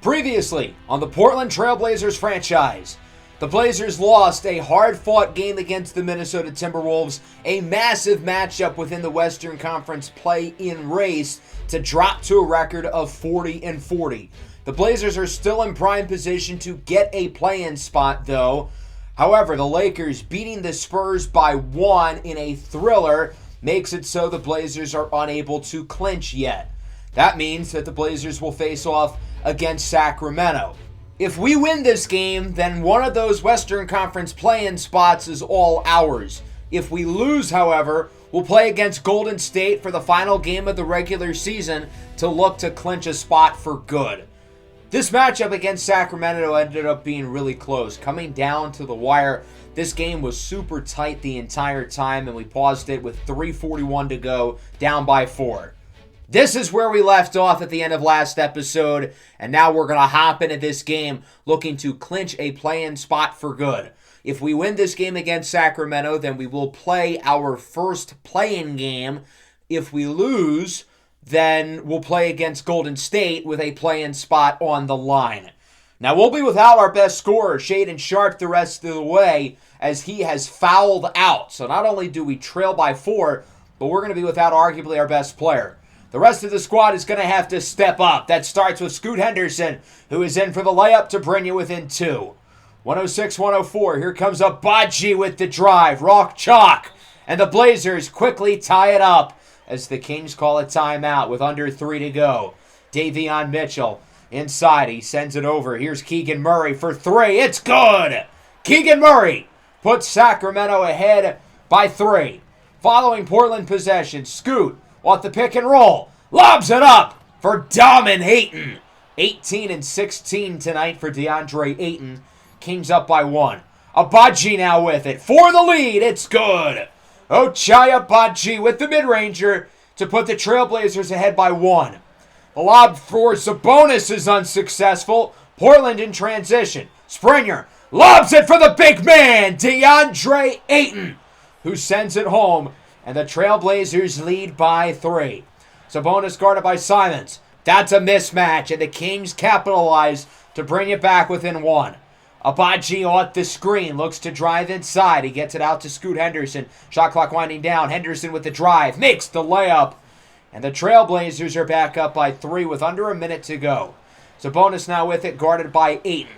Previously on the Portland Trail Blazers franchise, the Blazers lost a hard-fought game against the Minnesota Timberwolves, a massive matchup within the Western Conference play-in race to drop to a record of 40-40. The Blazers are still in prime position to get a play-in spot, though. However, the Lakers beating the Spurs by 1 in a thriller makes it so the Blazers are unable to clinch yet. That means that the Blazers will face off against Sacramento. If we win this game, then one of those Western Conference play-in spots is all ours. If we lose, however, we'll play against Golden State for the final game of the regular season to look to clinch a spot for good. This matchup against Sacramento ended up being really close, coming down to the wire. This game was super tight the entire time, and we paused it with 3:41 to go, down by 4. This is where we left off at the end of last episode, and now we're going to hop into this game looking to clinch a play-in spot for good. If we win this game against Sacramento, then we will play our first play-in game. If we lose, then we'll play against Golden State with a play-in spot on the line. Now, we'll be without our best scorer, Shaedon Sharpe, the rest of the way, as he has fouled out. So not only do we trail by 4, but we're going to be without arguably our best player. The rest of the squad is going to have to step up. That starts with Scoot Henderson, who is in for the layup to bring you within 2. 106-104. Here comes Agbaji with the drive. Rock chalk. And the Blazers quickly tie it up as the Kings call a timeout with under 3 to go. Davion Mitchell inside. He sends it over. Here's Keegan Murray for 3. It's good. Keegan Murray puts Sacramento ahead by 3. Following Portland possession, Scoot off the pick and roll, lobs it up for Domin Ayton. 18 and 16 tonight for DeAndre Ayton. Kings up by 1. Agbaji now with it for the lead. It's good. Ochai Agbaji with the mid-ranger to put the Trailblazers ahead by 1. The lob for Sabonis is unsuccessful. Portland in transition. Springer lobs it for the big man, DeAndre Ayton, who sends it home. And the Trailblazers lead by 3. Sabonis guarded by Simons. That's a mismatch, and the Kings capitalize to bring it back within 1. Agbaji off the screen, looks to drive inside. He gets it out to Scoot Henderson. Shot clock winding down. Henderson with the drive. Makes the layup. And the Trailblazers are back up by 3 with under a minute to go. Sabonis now with it, guarded by Ayton.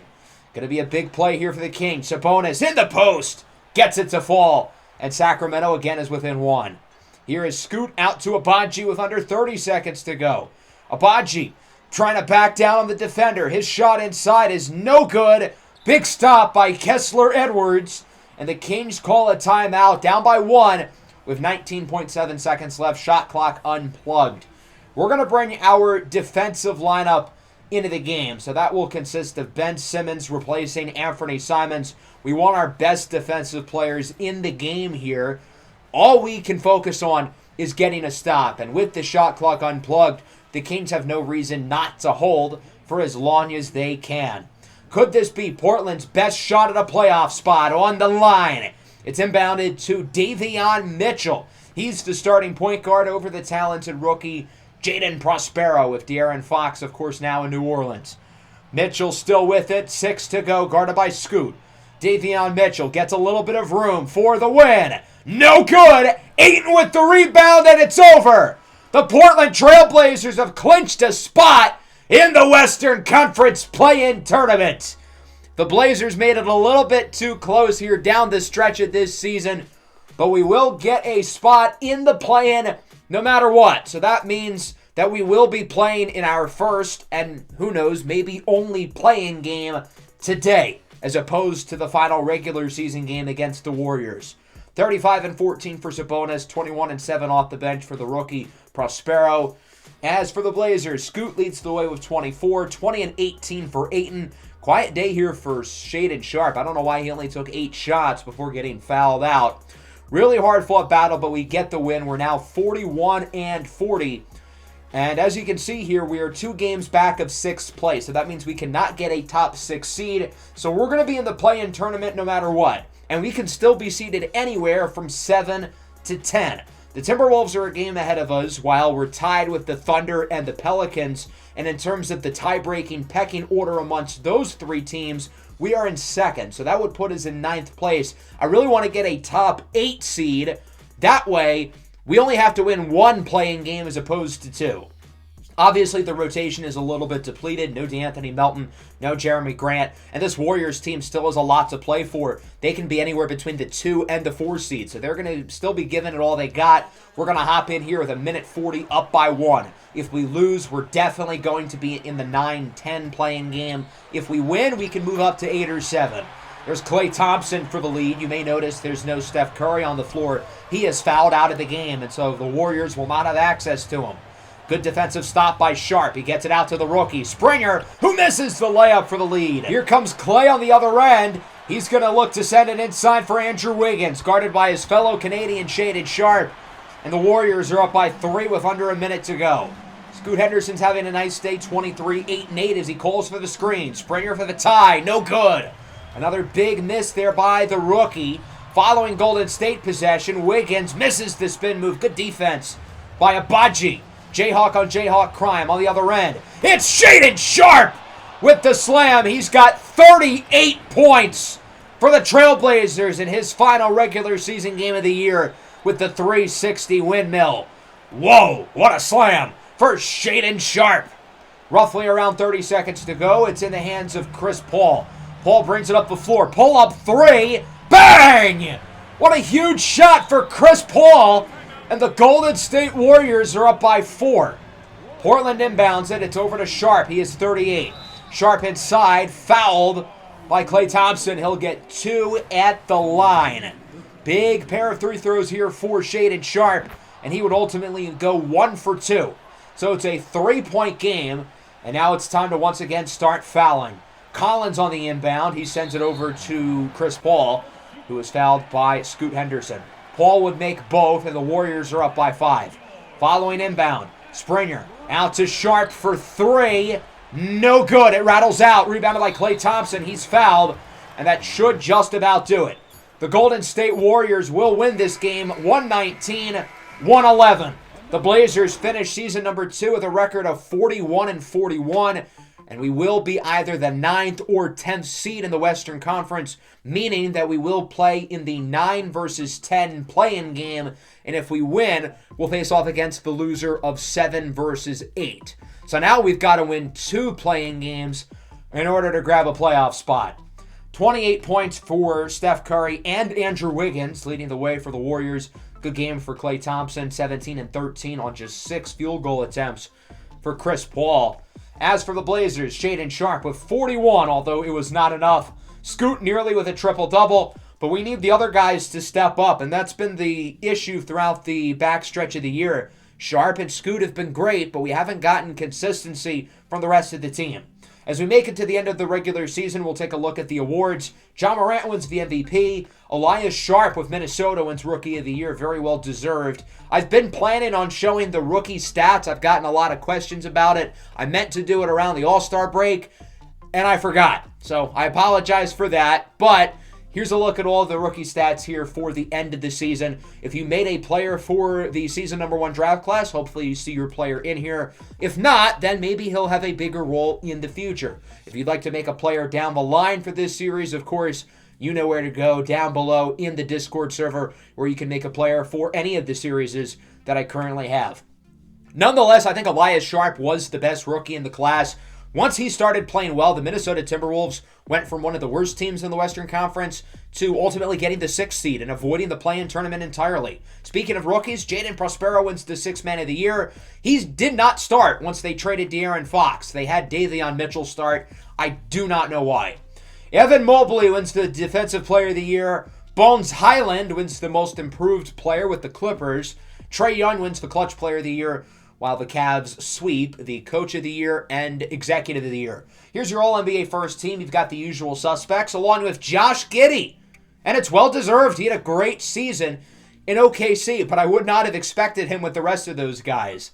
Going to be a big play here for the Kings. Sabonis in the post. Gets it to fall. And Sacramento again is within 1. Here is Scoot out to Agbaji with under 30 seconds to go. Agbaji trying to back down on the defender. His shot inside is no good. Big stop by Kessler Edwards. And the Kings call a timeout, down by 1 with 19.7 seconds left. Shot clock unplugged. We're going to bring our defensive lineup into the game. So that will consist of Ben Simmons replacing Anthony Simons. We want our best defensive players in the game here. All we can focus on is getting a stop. And with the shot clock unplugged, the Kings have no reason not to hold for as long as they can. Could this be Portland's best shot at a playoff spot on the line? It's inbounded to Davion Mitchell. He's the starting point guard over the talented rookie Jaden Prospero, with De'Aaron Fox, of course, now in New Orleans. Mitchell still with it. 6 to go, guarded by Scoot. Davion Mitchell gets a little bit of room for the win. No good. Ayton with the rebound, and it's over. The Portland Trailblazers have clinched a spot in the Western Conference play-in tournament. The Blazers made it a little bit too close here down the stretch of this season, but we will get a spot in the play-in no matter what. So that means that we will be playing in our first, and who knows, maybe only play-in game today, as opposed to the final regular season game against the Warriors. 35 and 14 for Sabonis, 21 and 7 off the bench for the rookie Prospero. As for the Blazers, Scoot leads the way with 24, 20 and 18 for Ayton. Quiet day here for Shaedon Sharpe. I don't know why he only took 8 shots before getting fouled out. Really hard-fought battle, but we get the win. We're now 41 and 40. And as you can see here, we are 2 games back of 6th place. So that means we cannot get a top 6 seed. So we're going to be in the play-in tournament no matter what. And we can still be seeded anywhere from 7 to 10. The Timberwolves are a game ahead of us while we're tied with the Thunder and the Pelicans. And in terms of the tie-breaking pecking order amongst those three teams, we are in second. So that would put us in ninth place. I really want to get a top 8 seed. That way, we only have to win one playing game as opposed to 2. Obviously, the rotation is a little bit depleted. No DeAnthony Melton, no Jeremy Grant. And this Warriors team still has a lot to play for. They can be anywhere between the 2 and the 4 seed. So they're going to still be giving it all they got. We're going to hop in here with a minute 40 up by 1. If we lose, we're definitely going to be in the 9-10 playing game. If we win, we can move up to 8 or 7. There's Klay Thompson for the lead. You may notice there's no Steph Curry on the floor. He is fouled out of the game, and so the Warriors will not have access to him. Good defensive stop by Sharp. He gets it out to the rookie, Springer, who misses the layup for the lead. Here comes Klay on the other end. He's going to look to send it inside for Andrew Wiggins, guarded by his fellow Canadian Shaded Sharp. And the Warriors are up by 3 with under a minute to go. Scoot Henderson's having a nice day, 23, 8 and 8 as he calls for the screen. Springer for the tie, no good. Another big miss there by the rookie. Following Golden State possession, Wiggins misses the spin move. Good defense by Abaji. Jayhawk on Jayhawk crime on the other end. It's Shaded Sharp with the slam. He's got 38 points for the Trailblazers in his final regular season game of the year with the 360 windmill. Whoa, what a slam for Shaded Sharp. Roughly around 30 seconds to go. It's in the hands of Chris Paul. Paul brings it up the floor. Pull up 3. Bang! What a huge shot for Chris Paul. And the Golden State Warriors are up by 4. Portland inbounds it. It's over to Sharp. He is 38. Sharp inside. Fouled by Klay Thompson. He'll get 2 at the line. Big pair of 3 throws here for Shaded Sharp. And he would ultimately go 1 for 2. So it's a 3-point game. And now it's time to once again start fouling. Collins on the inbound. He sends it over to Chris Paul, who is fouled by Scoot Henderson. Paul would make both, and the Warriors are up by 5. Following inbound, Springer out to Sharp for 3. No good. It rattles out. Rebounded by Klay Thompson. He's fouled, and that should just about do it. The Golden State Warriors will win this game 119-111. The Blazers finish season number 2 with a record of 41-41. And we will be either the 9th or 10th seed in the Western Conference, meaning that we will play in the 9 versus 10 play-in game. And if we win, we'll face off against the loser of 7 versus 8. So now we've got to win 2 play-in games in order to grab a playoff spot. 28 points for Steph Curry and Andrew Wiggins, leading the way for the Warriors. Good game for Klay Thompson, 17 and 13 on just 6 field goal attempts for Chris Paul. As for the Blazers, Shaded Sharp with 41, although it was not enough. Scoot nearly with a triple-double, but we need the other guys to step up, and that's been the issue throughout the backstretch of the year. Sharp and Scoot have been great, but we haven't gotten consistency from the rest of the team. As we make it to the end of the regular season, we'll take a look at the awards. Ja Morant wins the MVP. Elias Sharp with Minnesota wins Rookie of the Year. Very well deserved. I've been planning on showing the rookie stats. I've gotten a lot of questions about it. I meant to do it around the All-Star break, and I forgot. So I apologize for that, but here's a look at all of the rookie stats here for the end of the season. If you made a player for the season number 1 draft class, hopefully you see your player in here. If not, then maybe he'll have a bigger role in the future. If you'd like to make a player down the line for this series, of course, you know where to go down below in the Discord server where you can make a player for any of the series that I currently have. Nonetheless, I think Elias Sharp was the best rookie in the class. Once he started playing well, the Minnesota Timberwolves went from one of the worst teams in the Western Conference to ultimately getting the 6th seed and avoiding the play-in tournament entirely. Speaking of rookies, Jaden Prospero wins the 6th Man of the Year. He did not start once they traded De'Aaron Fox. They had Davion Mitchell start. I do not know why. Evan Mobley wins the Defensive Player of the Year. Bones Highland wins the Most Improved Player with the Clippers. Trae Young wins the Clutch Player of the Year, while the Cavs sweep the Coach of the Year and Executive of the Year. Here's your All-NBA first team. You've got the usual suspects, along with Josh Giddey. And it's well-deserved. He had a great season in OKC, but I would not have expected him with the rest of those guys.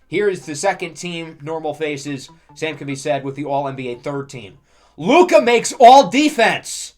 Here's the second team, normal faces. Same can be said with the All-NBA third team. Luka makes all defense.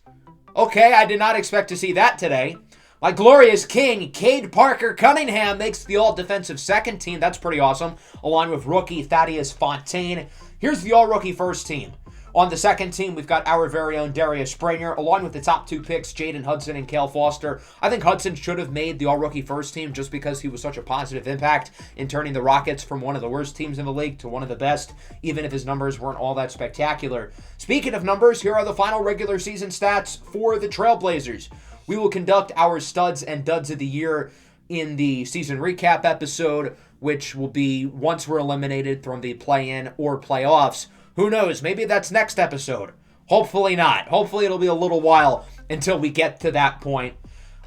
Okay, I did not expect to see that today. My glorious king, Cade Parker Cunningham, makes the all-defensive second team. That's pretty awesome, along with rookie Thaddeus Fontaine. Here's the all-rookie first team. On the second team, we've got our very own Darius Springer, along with the top 2 picks, Jaden Hudson and Cale Foster. I think Hudson should have made the all-rookie first team just because he was such a positive impact in turning the Rockets from one of the worst teams in the league to one of the best, even if his numbers weren't all that spectacular. Speaking of numbers, here are the final regular season stats for the Trailblazers. We will conduct our studs and duds of the year in the season recap episode, which will be once we're eliminated from the play-in or playoffs. Who knows? Maybe that's next episode. Hopefully not. Hopefully it'll be a little while until we get to that point.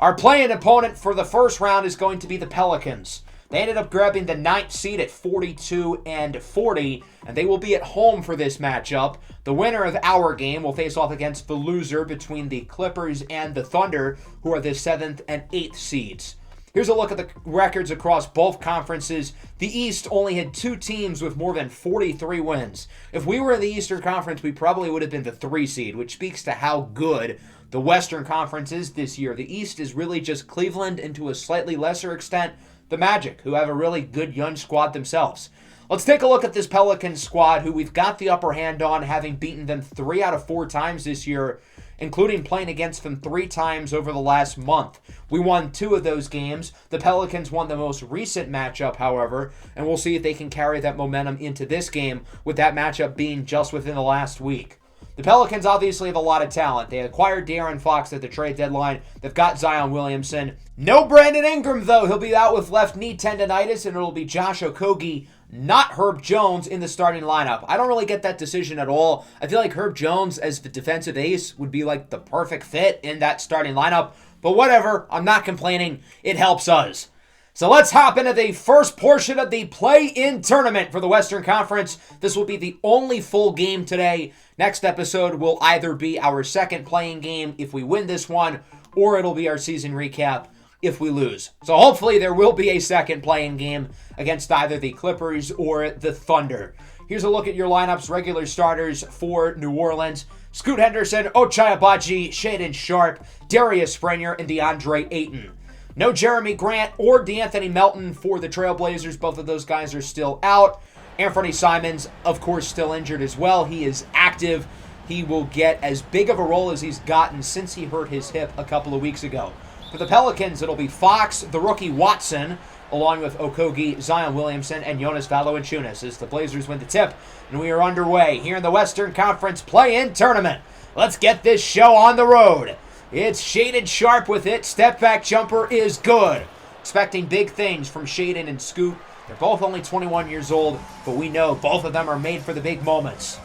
Our play-in opponent for the first round is going to be the Pelicans. They ended up grabbing the 9th seed at 42-40, and they will be at home for this matchup. The winner of our game will face off against the loser between the Clippers and the Thunder, who are the 7th and 8th seeds. Here's a look at the records across both conferences. The East only had 2 teams with more than 43 wins. If we were in the Eastern Conference, we probably would have been the 3 seed, which speaks to how good the Western Conference is this year. The East is really just Cleveland, and to a slightly lesser extent, the Magic, who have a really good young squad themselves. Let's take a look at this Pelicans squad, who we've got the upper hand on, having beaten them 3 out of 4 times this year, including playing against them 3 times over the last month. We won 2 of those games. The Pelicans won the most recent matchup, however, and we'll see if they can carry that momentum into this game, with that matchup being just within the last week. The Pelicans obviously have a lot of talent. They acquired De'Aaron Fox at the trade deadline. They've got Zion Williamson. No Brandon Ingram, though. He'll be out with left knee tendonitis, and it'll be Josh Okogie, not Herb Jones, in the starting lineup. I don't really get that decision at all. I feel like Herb Jones as the defensive ace would be like the perfect fit in that starting lineup. But whatever, I'm not complaining. It helps us. So let's hop into the first portion of the play-in tournament for the Western Conference. This will be the only full game today. Next episode will either be our second play-in game if we win this one, or it'll be our season recap if we lose. So hopefully there will be a second play-in game against either the Clippers or the Thunder. Here's a look at your lineups. Regular starters for New Orleans: Scoot Henderson, Ochai Agbaji, Shaedon Sharpe, Darius Springer, and DeAndre Ayton. No Jeremy Grant or DeAnthony Melton for the Trailblazers. Both of those guys are still out. Anthony Simons, of course, still injured as well. He is active. He will get as big of a role as he's gotten since he hurt his hip a couple of weeks ago. For the Pelicans, it'll be Fox, the rookie Watson, along with Okogie, Zion Williamson, and Jonas Valanciunas as the Blazers win the tip. And we are underway here in the Western Conference play-in tournament. Let's get this show on the road. It's Shaedon Sharpe with it. Step-back jumper is good. Expecting big things from Shaedon and Scoot. They're both only 21 years old, but we know both of them are made for the big moments.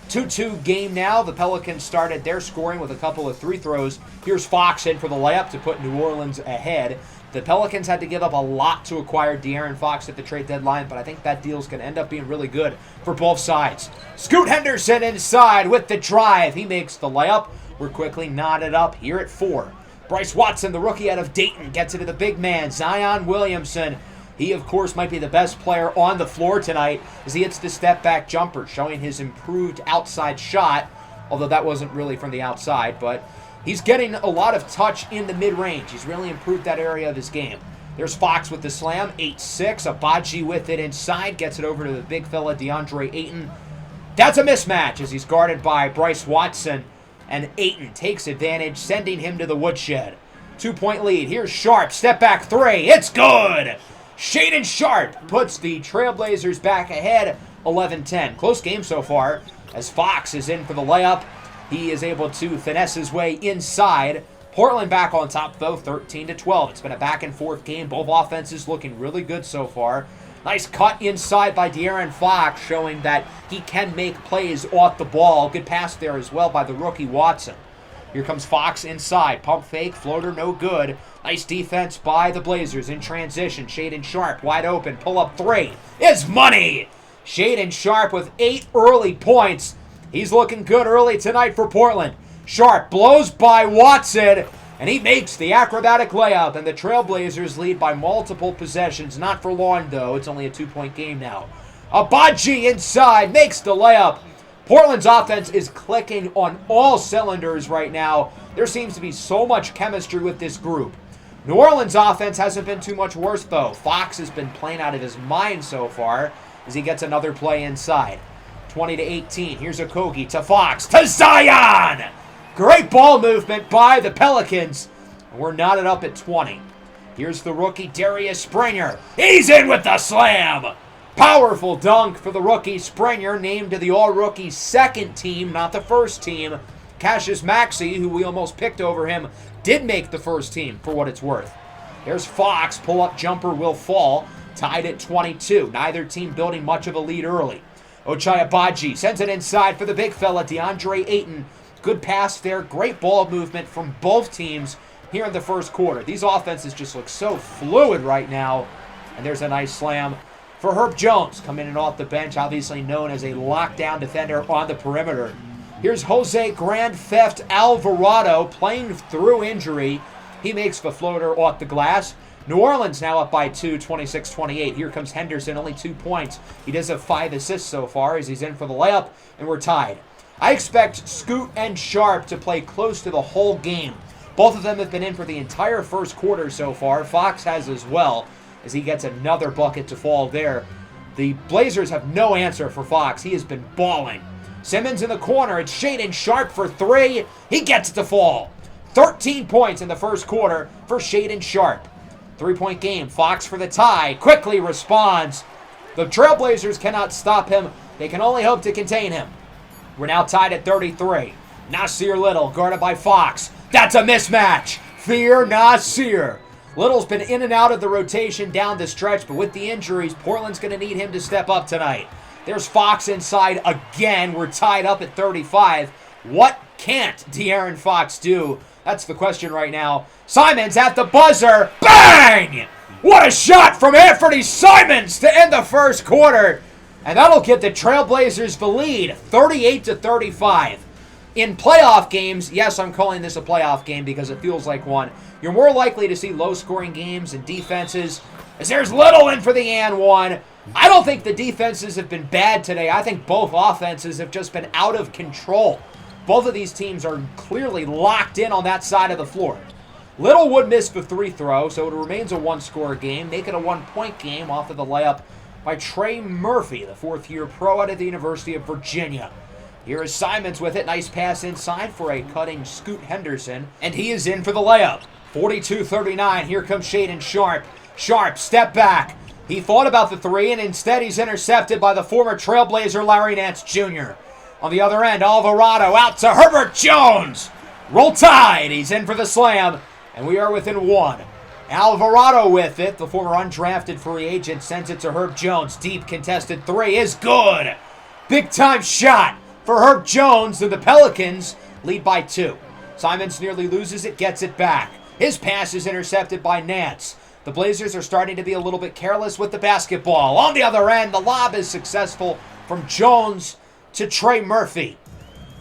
2-2 game now. The Pelicans started their scoring with a couple of free throws. Here's Fox in for the layup to put New Orleans ahead. The Pelicans had to give up a lot to acquire De'Aaron Fox at the trade deadline, but I think that deal's going to end up being really good for both sides. Scoot Henderson inside with the drive. He makes the layup. We're quickly knotted up here at 4. Bryce Watson, the rookie out of Dayton, gets it to the big man, Zion Williamson. He, of course, might be the best player on the floor tonight as he hits the step-back jumper, showing his improved outside shot, although that wasn't really from the outside, but he's getting a lot of touch in the mid-range. He's really improved that area of his game. There's Fox with the slam, 8-6. Agbaji with it inside, gets it over to the big fella, DeAndre Ayton. That's a mismatch as he's guarded by Bryce Watson, and Ayton takes advantage, sending him to the woodshed. 2-point lead. Here's Sharpe, step-back 3. It's good! Shaedon Sharpe puts the Trailblazers back ahead, 11-10. Close game so far as Fox is in for the layup. He is able to finesse his way inside. Portland back on top, though, 13-12. It's been a back-and-forth game. Both offenses looking really good so far. Nice cut inside by De'Aaron Fox, showing that he can make plays off the ball. Good pass there as well by the rookie Watson. Here comes Fox inside. Pump fake, floater, no good. Nice defense by the Blazers in transition. Shaedon Sharpe wide open. Pull up 3. It's money! Shaedon Sharpe with 8 early points. He's looking good early tonight for Portland. Sharpe blows by Watson, and he makes the acrobatic layup. And the Trailblazers lead by multiple possessions. Not for long, though. It's only a 2-point game now. Agbaji inside makes the layup. Portland's offense is clicking on all cylinders right now. There seems to be so much chemistry with this group. New Orleans offense hasn't been too much worse, though. Fox has been playing out of his mind so far as he gets another play inside. 20-18. Here's Okogie to Fox to Zion! Great ball movement by the Pelicans. We're knotted up at 20. Here's the rookie Darius Springer. He's in with the slam! Powerful dunk for the rookie Springer, named to the All-Rookie second team, not the first team. Cassius Maxey, who we almost picked over him, did make the first team for what it's worth. There's Fox. Pull-up jumper will fall. Tied at 22. Neither team building much of a lead early. Ochai Agbaji sends it inside for the big fella, DeAndre Ayton. Good pass there. Great ball movement from both teams here in the first quarter. These offenses just look so fluid right now. And there's a nice slam for Herb Jones, coming in off the bench, obviously known as a lockdown defender on the perimeter. Here's Jose Grand Theft Alvarado playing through injury. He makes the floater off the glass. New Orleans now up by 2, 26-28. Here comes Henderson, only 2 points. He does have 5 assists so far as he's in for the layup, and we're tied. I expect Scoot and Sharp to play close to the whole game. Both of them have been in for the entire first quarter so far. Fox has as well, as he gets another bucket to fall there. The Blazers have no answer for Fox. He has been balling. Simmons in the corner. It's Shaedon Sharp for 3. He gets it to fall. 13 points in the first quarter for Shaedon Sharp. 3-point game. Fox for the tie. Quickly responds. The Trailblazers cannot stop him. They can only hope to contain him. We're now tied at 33. Nasir Little guarded by Fox. That's a mismatch. Fear Nasir. Little's been in and out of the rotation down the stretch, but with the injuries, Portland's going to need him to step up tonight. There's Fox inside again. We're tied up at 35. What can't De'Aaron Fox do? That's the question right now. Simons at the buzzer. Bang! What a shot from Anthony Simons to end the first quarter. And that'll give the Trailblazers the lead, 38-35. In playoff games, yes, I'm calling this a playoff game because it feels like one, you're more likely to see low-scoring games and defenses, as there's Little in for the and one. I don't think the defenses have been bad today. I think both offenses have just been out of control. Both of these teams are clearly locked in on that side of the floor. Little would miss the free throw, so it remains a one-score game. Make it a one-point game off of the layup by Trey Murphy, the fourth-year pro out of the University of Virginia. Here is Simons with it. Nice pass inside for a cutting Scoot Henderson, and he is in for the layup. 42-39. Here comes Shaedon Sharp. Sharp, step back. He thought about the three, and instead he's intercepted by the former Trailblazer Larry Nance Jr. On the other end, Alvarado out to Herbert Jones. Roll Tide. He's in for the slam, and we are within 1. Alvarado with it. The former undrafted free agent sends it to Herb Jones. Deep contested 3 is good. Big-time shot for Herb Jones, and the Pelicans lead by 2. Simons nearly loses it, gets it back. His pass is intercepted by Nance. The Blazers are starting to be a little bit careless with the basketball. On the other end, the lob is successful from Jones to Trey Murphy.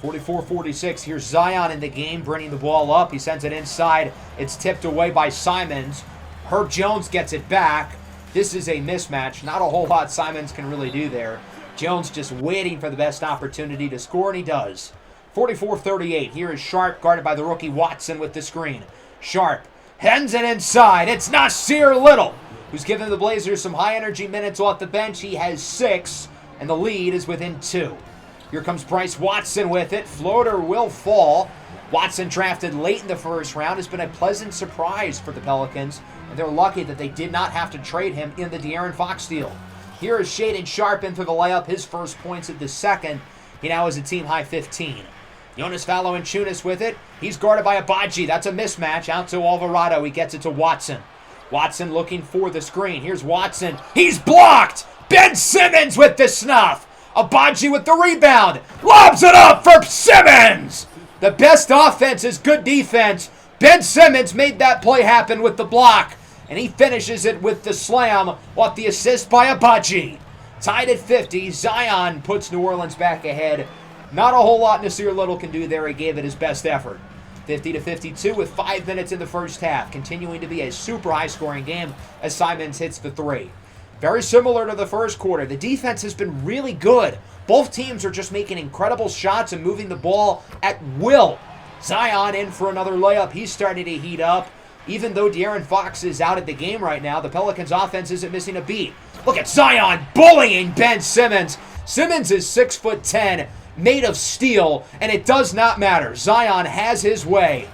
44-46. Here's Zion in the game, bringing the ball up. He sends it inside. It's tipped away by Simons. Herb Jones gets it back. This is a mismatch. Not a whole lot Simons can really do there. Jones just waiting for the best opportunity to score, and he does. 44-38. Here is Sharp, guarded by the rookie Watson with the screen. Sharp heads it inside. It's Nasir Little, who's given the Blazers some high-energy minutes off the bench. He has 6, and the lead is within 2. Here comes Bryce Watson with it. Floater will fall. Watson, drafted late in the first round, has been a pleasant surprise for the Pelicans, and they're lucky that they did not have to trade him in the De'Aaron Fox deal. Here is Shaedon Sharp in for the layup, his first points of the second. He now has a team-high 15. Jonas Valanciunas with it. He's guarded by Agbaji. That's a mismatch. Out to Alvarado. He gets it to Watson. Watson looking for the screen. Here's Watson. He's blocked! Ben Simmons with the snuff! Agbaji with the rebound. Lobs it up for Simmons! The best offense is good defense. Ben Simmons made that play happen with the block, and he finishes it with the slam off the assist by Agbaji. Tied at 50. Zion puts New Orleans back ahead. Not a whole lot Nasir Little can do there. He gave it his best effort. 50-52 with 5 minutes in the first half. Continuing to be a super high-scoring game as Simons hits the 3. Very similar to the first quarter. The defense has been really good. Both teams are just making incredible shots and moving the ball at will. Zion in for another layup. He's starting to heat up. Even though De'Aaron Fox is out of the game right now, the Pelicans offense isn't missing a beat. Look at Zion bullying Ben Simmons. Simmons is 6'10", made of steel, and it does not matter. Zion has his way.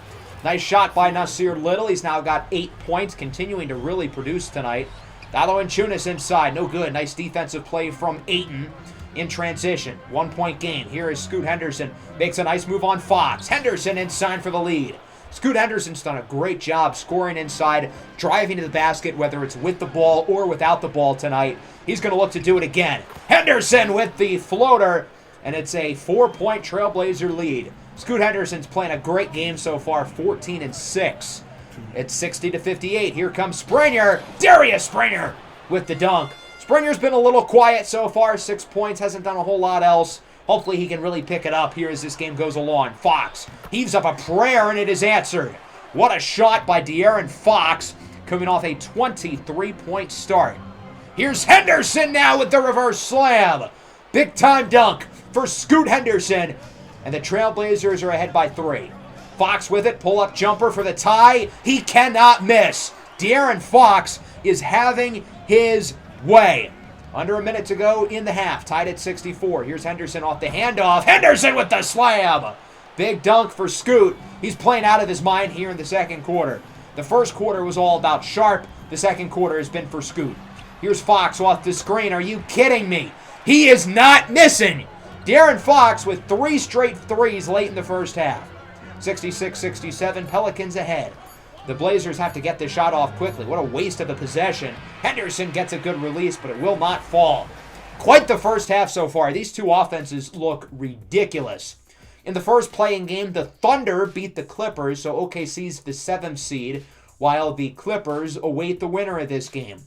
Nice shot by Nasir Little. He's now got 8 points, continuing to really produce tonight. Valanciunas inside, no good. Nice defensive play from Ayton in transition. 1 point game. Here is Scoot Henderson. Makes a nice move on Fox. Henderson inside for the lead. Scoot Henderson's done a great job scoring inside, driving to the basket, whether it's with the ball or without the ball tonight. He's going to look to do it again. Henderson with the floater, and it's a 4-point Trailblazer lead. Scoot Henderson's playing a great game so far, 14-6. It's 60-58. Here comes Springer. Darius Springer with the dunk. Springer's been a little quiet so far. 6 points, hasn't done a whole lot else. Hopefully he can really pick it up here as this game goes along. Fox heaves up a prayer, and it is answered. What a shot by De'Aaron Fox, coming off a 23-point start. Here's Henderson now with the reverse slam. Big-time dunk for Scoot Henderson, and the Trailblazers are ahead by 3. Fox with it, pull-up jumper for the tie. He cannot miss. De'Aaron Fox is having his way. Under a minute to go in the half, tied at 64. Here's Henderson off the handoff. Henderson with the slam. Big dunk for Scoot. He's playing out of his mind here in the second quarter. The first quarter was all about Sharp. The second quarter has been for Scoot. Here's Fox off the screen. Are you kidding me? He is not missing. De'Aaron Fox with 3 straight threes late in the first half. 66-67, Pelicans ahead. The Blazers have to get this shot off quickly. What a waste of a possession. Henderson gets a good release, but it will not fall. Quite the first half so far. These two offenses look ridiculous. In the first playing game, the Thunder beat the Clippers, so OKC's the 7th seed, while the Clippers await the winner of this game.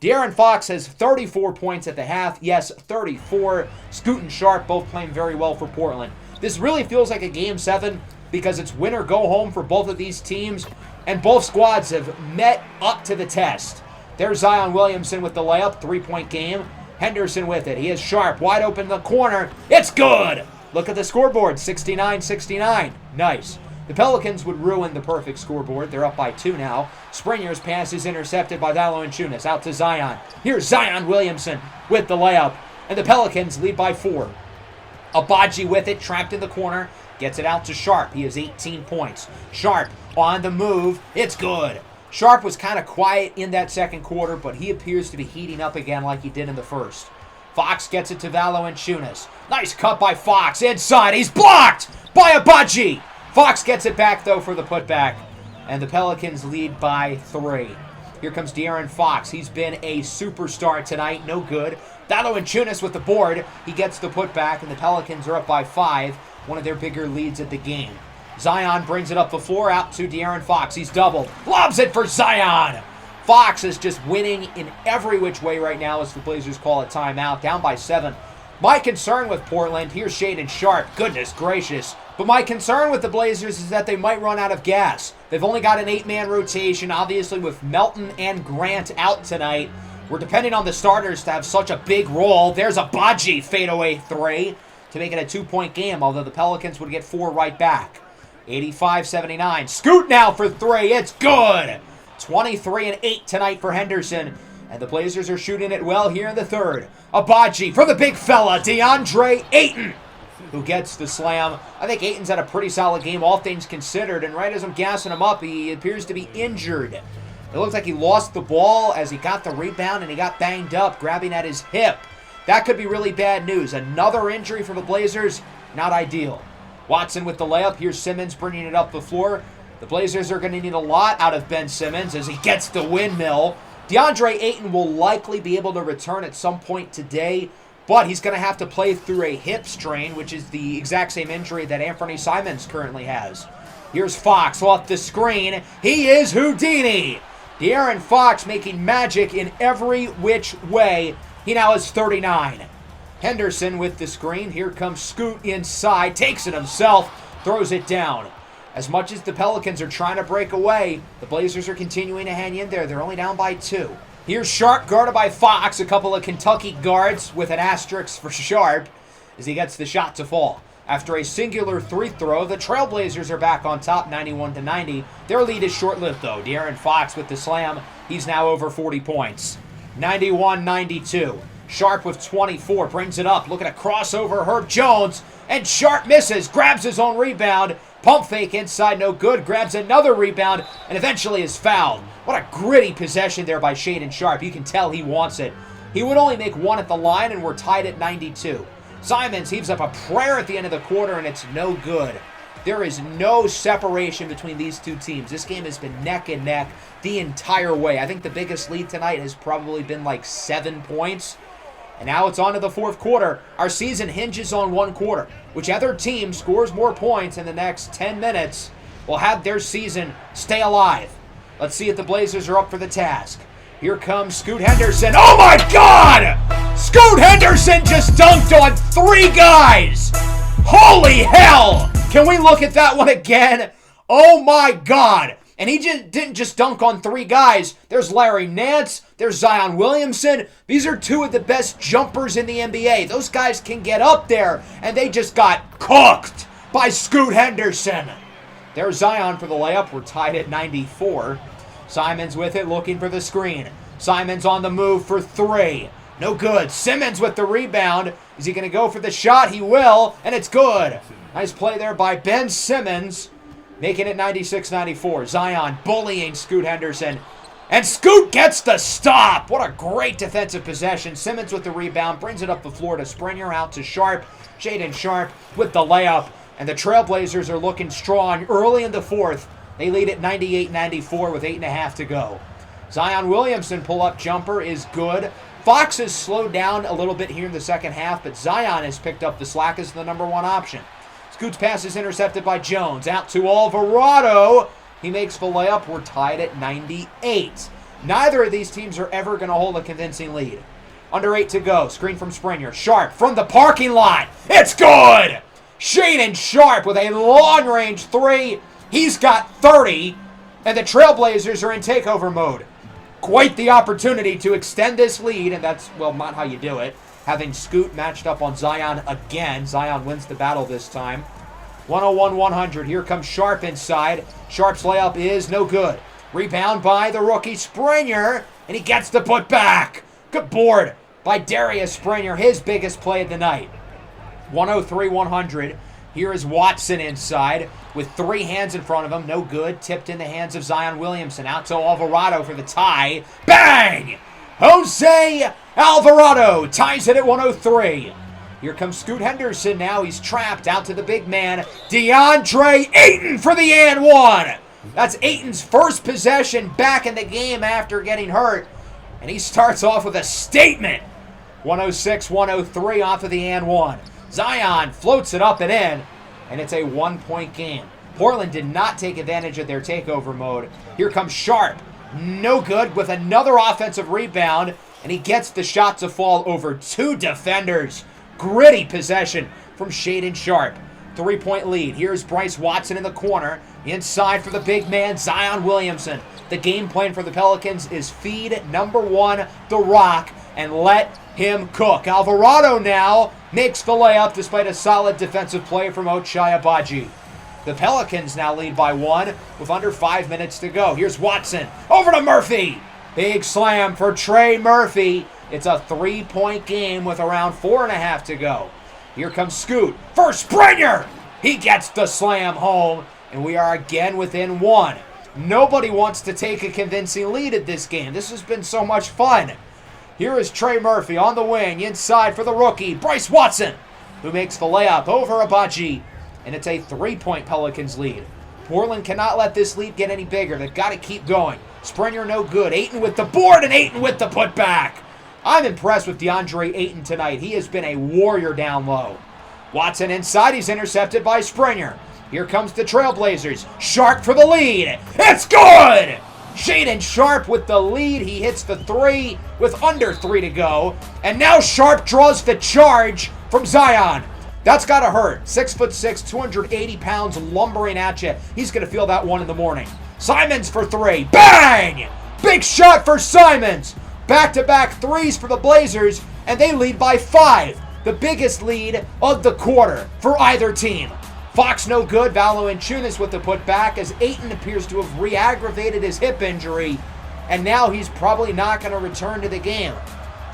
De'Aaron Fox has 34 points at the half. Yes, 34. Scoot and Sharp both playing very well for Portland. This really feels like a Game 7 because it's win or go home for both of these teams, and both squads have met up to the test. There's Zion Williamson with the layup, 3-point game. Henderson with it. He is Sharp, wide open in the corner. It's good! Look at the scoreboard, 69-69. Nice. The Pelicans would ruin the perfect scoreboard. They're up by 2 now. Springer's pass is intercepted by Valanciunas. Out to Zion. Here's Zion Williamson with the layup, and the Pelicans lead by 4. Abaji with it, trapped in the corner. Gets it out to Sharp. He has 18 points. Sharp on the move. It's good. Sharp was kind of quiet in that second quarter, but he appears to be heating up again like he did in the first. Fox gets it to Valanciunas. Nice cut by Fox. Inside. He's blocked by Abaji. Fox gets it back, though, for the putback. And the Pelicans lead by 3. Here comes De'Aaron Fox. He's been a superstar tonight. No good. Valanciunas with the board. He gets the putback, and the Pelicans are up by 5. One of their bigger leads at the game. Zion brings it up the floor out to De'Aaron Fox. He's doubled. Lobs it for Zion. Fox is just winning in every which way right now as the Blazers call a timeout. Down by 7. My concern with Portland, here's Shaedon Sharp. Goodness gracious. But my concern with the Blazers is that they might run out of gas. They've only got an 8-man rotation, obviously with Melton and Grant out tonight. We're depending on the starters to have such a big role. There's a Abaji fadeaway 3 to make it a 2-point game, although the Pelicans would get 4 right back. 85-79. Scoot now for 3. It's good. 23-8 tonight for Henderson. And the Blazers are shooting it well here in the third. Abaji for the big fella, DeAndre Ayton, who gets the slam. I think Ayton's had a pretty solid game, all things considered. And right as I'm gassing him up, he appears to be injured. It looks like he lost the ball as he got the rebound and he got banged up, grabbing at his hip. That could be really bad news. Another injury for the Blazers, not ideal. Watson with the layup. Here's Simmons bringing it up the floor. The Blazers are going to need a lot out of Ben Simmons as he gets the windmill. DeAndre Ayton will likely be able to return at some point today, but he's going to have to play through a hip strain, which is the exact same injury that Anthony Simons currently has. Here's Fox off the screen. He is Houdini. De'Aaron Fox making magic in every which way. He now has 39. Henderson with the screen. Here comes Scoot inside. Takes it himself. Throws it down. As much as the Pelicans are trying to break away, the Blazers are continuing to hang in there. They're only down by 2. Here's Sharp guarded by Fox. A couple of Kentucky guards with an asterisk for Sharp as he gets the shot to fall. After a singular three throw, the Trailblazers are back on top 91-90. Their lead is short-lived though. De'Aaron Fox with the slam. He's now over 40 points. 91-92. Sharp with 24 brings it up. Look at a crossover. Herb Jones. And Sharp misses. Grabs his own rebound. Pump fake inside, no good. Grabs another rebound and eventually is fouled. What a gritty possession there by Shaedon Sharp. You can tell he wants it. He would only make one at the line and we're tied at 92. Simons heaves up a prayer at the end of the quarter and it's no good. There is no separation between these two teams. This game has been neck and neck the entire way. I think the biggest lead tonight has probably been like 7 points. And now it's on to the fourth quarter. Our season hinges on one quarter. Whichever team scores more points in the next 10 minutes will have their season stay alive. Let's see if the Blazers are up for the task. Here comes Scoot Henderson. Oh my God! Scoot Henderson just dunked on 3 guys! Holy hell! Can we look at that one again? Oh my God! And he didn't just dunk on 3 guys. There's Larry Nance. There's Zion Williamson. These are 2 of the best jumpers in the NBA. Those guys can get up there, and they just got cooked by Scoot Henderson. There's Zion for the layup. We're tied at 94. Simons with it, looking for the screen. Simons on the move for 3. No good. Simmons with the rebound. Is he going to go for the shot? He will, and it's good. Nice play there by Ben Simmons. Making it 96-94. Zion bullying Scoot Henderson. And Scoot gets the stop. What a great defensive possession. Simmons with the rebound. Brings it up the floor to Springer. Out to Sharp. Shaedon Sharp with the layup. And the Trailblazers are looking strong early in the fourth. They lead at 98-94 with 8.5 to go. Zion Williamson pull-up jumper is good. Fox has slowed down a little bit here in the second half, but Zion has picked up the slack as the number 1 option. Scoot's pass is intercepted by Jones. Out to Alvarado. He makes the layup. We're tied at 98. Neither of these teams are ever going to hold a convincing lead. Under 8 to go. Screen from Springer. Sharp from the parking lot. It's good! Shaedon Sharp with a long-range 3. He's got 30. And the Trailblazers are in takeover mode. Quite the opportunity to extend this lead. And that's, well, not how you do it. Having Scoot matched up on Zion again. Zion wins the battle this time. 101-100. Here comes Sharp inside. Sharp's layup is no good. Rebound by the rookie Springer. And he gets the put back. Good board by Darius Springer. His biggest play of the night. 103-100. Here is Watson inside with 3 hands in front of him. No good. Tipped in the hands of Zion Williamson. Out to Alvarado for the tie. Bang! Jose Alvarado ties it at 103. Here comes Scoot Henderson now. He's trapped out to the big man. DeAndre Ayton for the and 1. That's Ayton's first possession back in the game after getting hurt. And he starts off with a statement. 106-103 off of the and 1. Zion floats it up and in. And it's a 1-point game. Portland did not take advantage of their takeover mode. Here comes Sharp. No good with another offensive rebound. And he gets the shot to fall over 2 defenders. Gritty possession from Shaedon Sharp. 3-point lead. Here's Bryce Watson in the corner. Inside for the big man, Zion Williamson. The game plan for the Pelicans is feed number 1, The Rock, and let him cook. Alvarado now makes the layup despite a solid defensive play from Ochai Agbaji. The Pelicans now lead by 1 with under 5 minutes to go. Here's Watson. Over to Murphy. Big slam for Trey Murphy. It's a 3-point game with around 4.5 to go. Here comes Scoot for Springer. He gets the slam home, and we are again within 1. Nobody wants to take a convincing lead at this game. This has been so much fun. Here is Trey Murphy on the wing, inside for the rookie, Bryce Watson, who makes the layup over Agbaji. And it's a 3-point Pelicans lead. Portland cannot let this lead get any bigger. They've got to keep going. Springer no good. Ayton with the board and Ayton with the putback. I'm impressed with DeAndre Ayton tonight. He has been a warrior down low. Watson inside. He's intercepted by Springer. Here comes the Trailblazers. Sharp for the lead. It's good! Shaedon Sharp with the lead. He hits the 3 with under 3 to go. And now Sharp draws the charge from Zion. That's got to hurt. 6'6", 280 pounds lumbering at you. He's going to feel that one in the morning. Simons for 3. Bang! Big shot for Simons. Back-to-back 3s for the Blazers, and they lead by 5. the biggest lead of the quarter for either team. Fox no good, Valanciunas with the putback as Ayton appears to have re-aggravated his hip injury, and now he's probably not going to return to the game.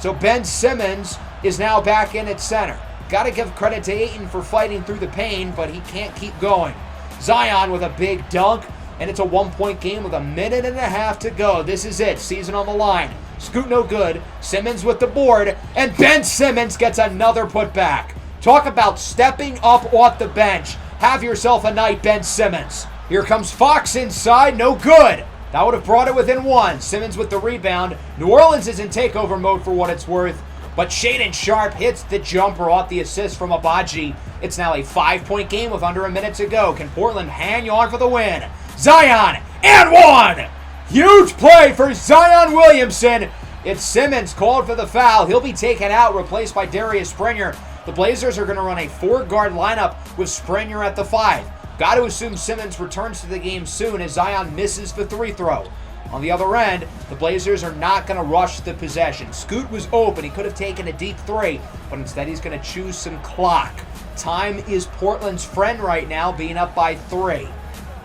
So Ben Simmons is now back in at center. Got to give credit to Ayton for fighting through the pain, but he can't keep going. Zion with a big dunk, and it's a 1-point game with 1.5 minutes to go. This is it, season on the line. Scoot no good, Simmons with the board, and Ben Simmons gets another putback. Talk about stepping up off the bench. Have yourself a night, Ben Simmons. Here comes Fox inside, no good. That would have brought it within one. Simmons with the rebound. New Orleans is in takeover mode for what it's worth, but Shaedon Sharpe hits the jumper off the assist from Agbaji. It's now a 5-point game with under a minute to go. Can Portland hang on for the win? Zion, and one! Huge play for Zion Williamson. It's Simmons called for the foul. He'll be taken out, replaced by Darius Springer. The Blazers are going to run a 4-guard lineup with Springer at the 5. Got to assume Simmons returns to the game soon as Zion misses the 3-throw. On the other end, the Blazers are not going to rush the possession. Scoot was open. He could have taken a deep 3, but instead he's going to choose some clock. Time is Portland's friend right now, being up by 3.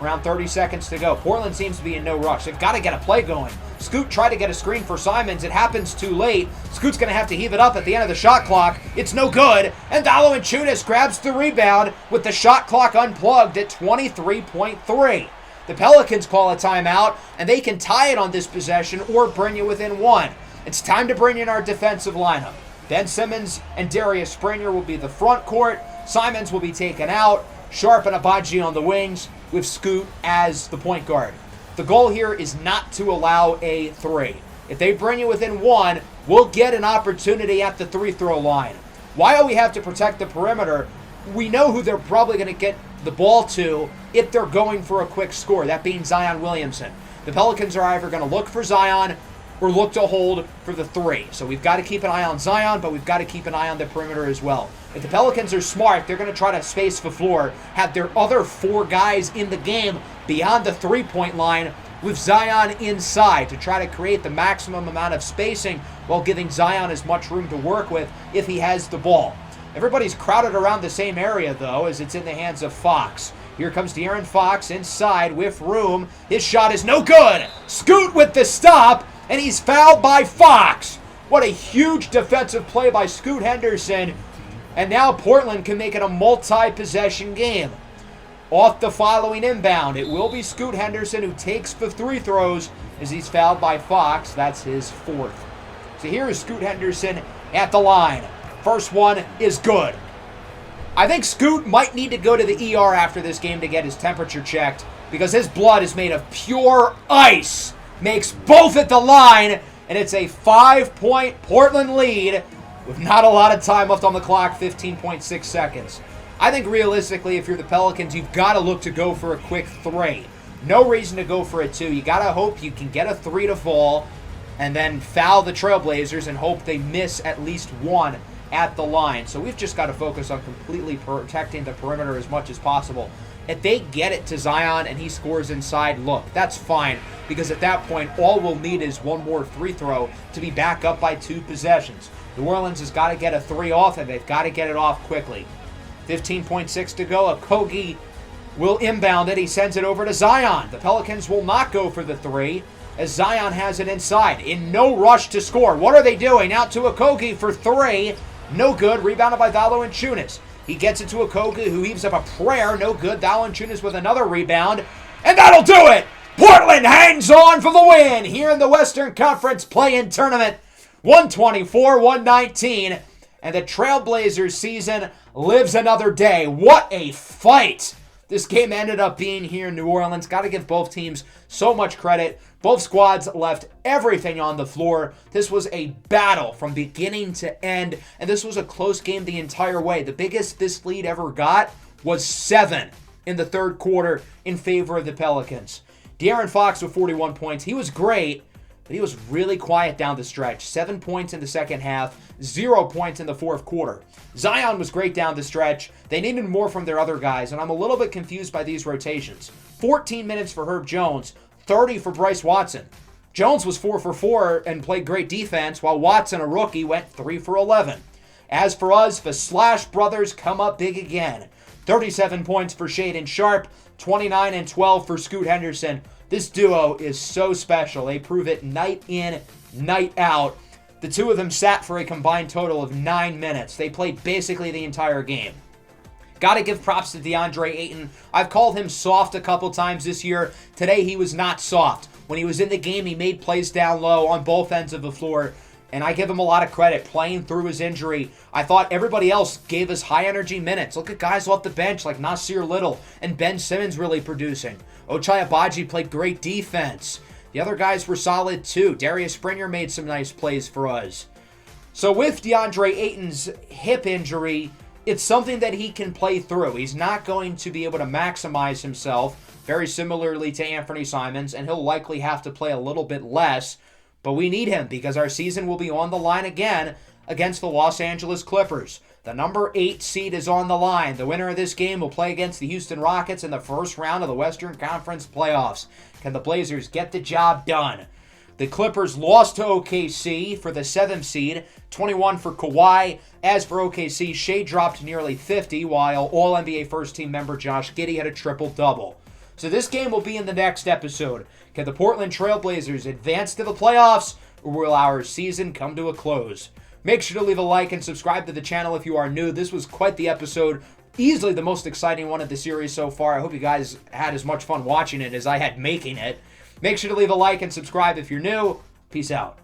Around 30 seconds to go. Portland seems to be in no rush. They've got to get a play going. Scoot tried to get a screen for Simons. It happens too late. Scoot's going to have to heave it up at the end of the shot clock. It's no good. And Valanciunas grabs the rebound with the shot clock unplugged at 23.3. The Pelicans call a timeout, and they can tie it on this possession or bring you within 1. It's time to bring in our defensive lineup. Ben Simmons and Darius Springer will be the front court. Simons will be taken out. Sharpe and Agbaji on the wings with Scoot as the point guard. The goal here is not to allow a 3. If they bring you within 1, we'll get an opportunity at the 3-throw line. While we have to protect the perimeter, we know who they're probably going to get the ball to if they're going for a quick score, that being Zion Williamson. The Pelicans are either going to look for Zion or look to hold for the 3. So we've got to keep an eye on Zion, but we've got to keep an eye on the perimeter as well. If the Pelicans are smart, they're going to try to space the floor, have their other 4 guys in the game beyond the 3-point line with Zion inside to try to create the maximum amount of spacing while giving Zion as much room to work with if he has the ball. Everybody's crowded around the same area, though, as it's in the hands of Fox. Here comes De'Aaron Fox inside with room. His shot is no good. Scoot with the stop, and he's fouled by Fox. What a huge defensive play by Scoot Henderson. And now Portland can make it a multi-possession game. Off the following inbound, it will be Scoot Henderson who takes the 3 throws as he's fouled by Fox. That's his 4th. So here is Scoot Henderson at the line. First one is good. I think Scoot might need to go to the ER after this game to get his temperature checked because his blood is made of pure ice. Makes both at the line, and it's a 5-point Portland lead with not a lot of time left on the clock, 15.6 seconds. I think realistically, if you're the Pelicans, you've got to look to go for a quick 3. No reason to go for a 2. You got to hope you can get a 3 to fall and then foul the Trailblazers and hope they miss at least 1 at the line. So we've just got to focus on completely protecting the perimeter as much as possible. If they get it to Zion and he scores inside, look, that's fine, because at that point, all we'll need is 1 more 3 throw to be back up by 2 possessions. New Orleans has got to get a 3 off, and they've got to get it off quickly. 15.6 to go. Okogie will inbound it. He sends it over to Zion. The Pelicans will not go for the 3 as Zion has it inside. In no rush to score. What are they doing? Out to Okogie for 3. No good. Rebounded by Valanciunas. He gets it to Okogie, who heaves up a prayer. No good. Valanciunas with another rebound. And that'll do it! Portland hangs on for the win here in the Western Conference play-in tournament. 124-119. And the Trailblazers season lives another day. What a fight this game ended up being here in New Orleans. Got to give both teams so much credit. Both squads left everything on the floor. This was a battle from beginning to end, and this was a close game the entire way. The biggest this lead ever got was 7 in the third quarter in favor of the Pelicans. De'Aaron Fox with 41 points. He was great, but he was really quiet down the stretch. 7 points in the second half, 0 points in the fourth quarter. Zion was great down the stretch. They needed more from their other guys, and I'm a little bit confused by these rotations. 14 minutes for Herb Jones, 30 for Bryce Watson. Jones was 4 for 4 and played great defense, while Watson, a rookie, went 3 for 11. As for us, the Slash brothers come up big again. 37 points for Shaden Sharp, 29 and 12 for Scoot Henderson. This duo is so special. They prove it night in, night out. The two of them sat for a combined total of 9 minutes. They played basically the entire game. Got to give props to DeAndre Ayton. I've called him soft a couple times this year. Today he was not soft. When he was in the game, he made plays down low on both ends of the floor. And I give him a lot of credit playing through his injury. I thought everybody else gave us high-energy minutes. Look at guys off the bench like Nasir Little and Ben Simmons really producing. Ochai Agbaji played great defense. The other guys were solid too. Darius Springer made some nice plays for us. So with DeAndre Ayton's hip injury, it's something that he can play through. He's not going to be able to maximize himself, very similarly to Anthony Simons, and he'll likely have to play a little bit less. But we need him because our season will be on the line again against the Los Angeles Clippers. The number 8 seed is on the line. The winner of this game will play against the Houston Rockets in the first round of the Western Conference playoffs. Can the Blazers get the job done? The Clippers lost to OKC for the 7th seed, 21 for Kawhi. As for OKC, Shea dropped nearly 50, while All-NBA first-team member Josh Giddey had a triple-double. So this game will be in the next episode. Can the Portland Trail Blazers advance to the playoffs, or will our season come to a close? Make sure to leave a like and subscribe to the channel if you are new. This was quite the episode. Easily the most exciting one of the series so far. I hope you guys had as much fun watching it as I had making it. Make sure to leave a like and subscribe if you're new. Peace out.